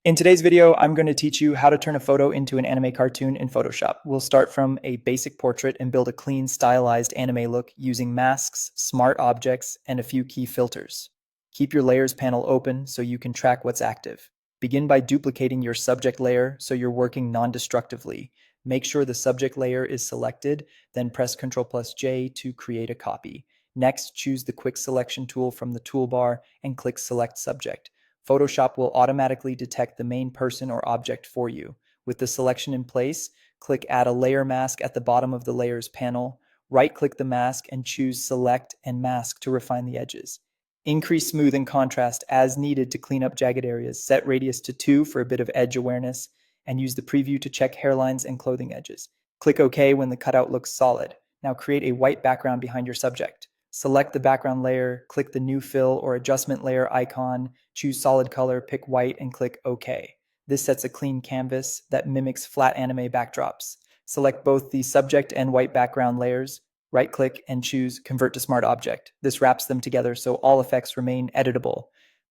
In today's video, I'm going to teach you how to turn a photo into an anime cartoon in Photoshop. We'll start from a basic portrait and build a clean, stylized anime look using masks, smart objects, and a few key filters. Keep your layers panel open so you can track what's active. Begin by duplicating your subject layer so you're working non-destructively. Make sure the subject layer is selected, then press Ctrl+J to create a copy. Next, choose the quick selection tool from the toolbar and click Select Subject. Photoshop will automatically detect the main person or object for you. With the selection in place, click Add a Layer Mask at the bottom of the Layers panel. Right-click the mask and choose Select and Mask to refine the edges. Increase smooth and contrast as needed to clean up jagged areas. Set radius to 2 for a bit of edge awareness, and use the preview to check hairlines and clothing edges. Click OK when the cutout looks solid. Now create a white background behind your subject. Select the background layer, click the new fill or adjustment layer icon, choose solid color, pick white, and click OK. This sets a clean canvas that mimics flat anime backdrops. Select both the subject and white background layers, right-click, and choose Convert to Smart Object. This wraps them together so all effects remain editable.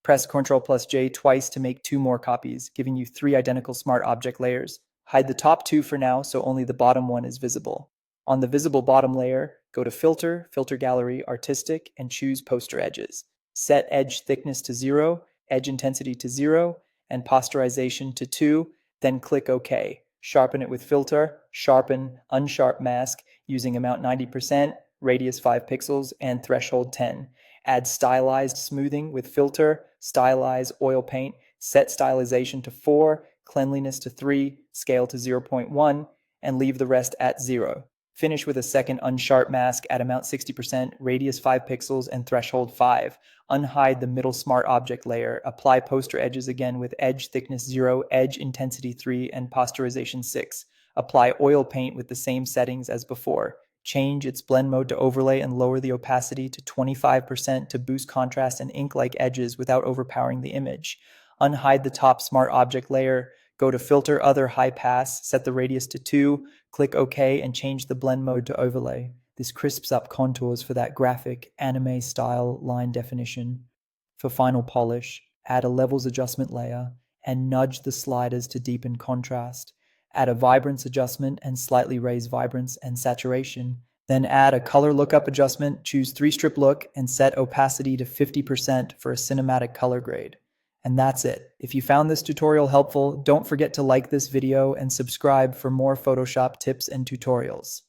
Press Ctrl+J twice to make 2 more copies, giving you 3 identical smart object layers. Hide the top 2 for now so only the bottom one is visible. On the visible bottom layer, go to Filter, Filter Gallery, Artistic, and choose Poster Edges. Set edge thickness to 0, edge intensity to 0, and posterization to 2, then click OK. Sharpen it with Filter, Sharpen, Unsharp Mask using amount 90%, radius 5 pixels, and threshold 10. Add stylized smoothing with Filter, Stylize, Oil Paint, set stylization to 4, cleanliness to 3, scale to 0.1, and leave the rest at 0. Finish with a second unsharp mask at amount 60%, radius 5 pixels, and threshold 5. Unhide the middle smart object layer. Apply poster edges again with edge thickness 0, edge intensity 3, and posterization 6. Apply oil paint with the same settings as before. Change its blend mode to overlay and lower the opacity to 25% to boost contrast and ink-like edges without overpowering the image. Unhide the top smart object layer. Go to Filter, Other, High Pass, set the radius to 2, click OK, and change the blend mode to overlay. This crisps up contours for that graphic, anime style line definition. For final polish, add a levels adjustment layer and nudge the sliders to deepen contrast. Add a vibrance adjustment and slightly raise vibrance and saturation. Then add a color lookup adjustment, choose 3-strip look, and set opacity to 50% for a cinematic color grade. And that's it. If you found this tutorial helpful, don't forget to like this video and subscribe for more Photoshop tips and tutorials.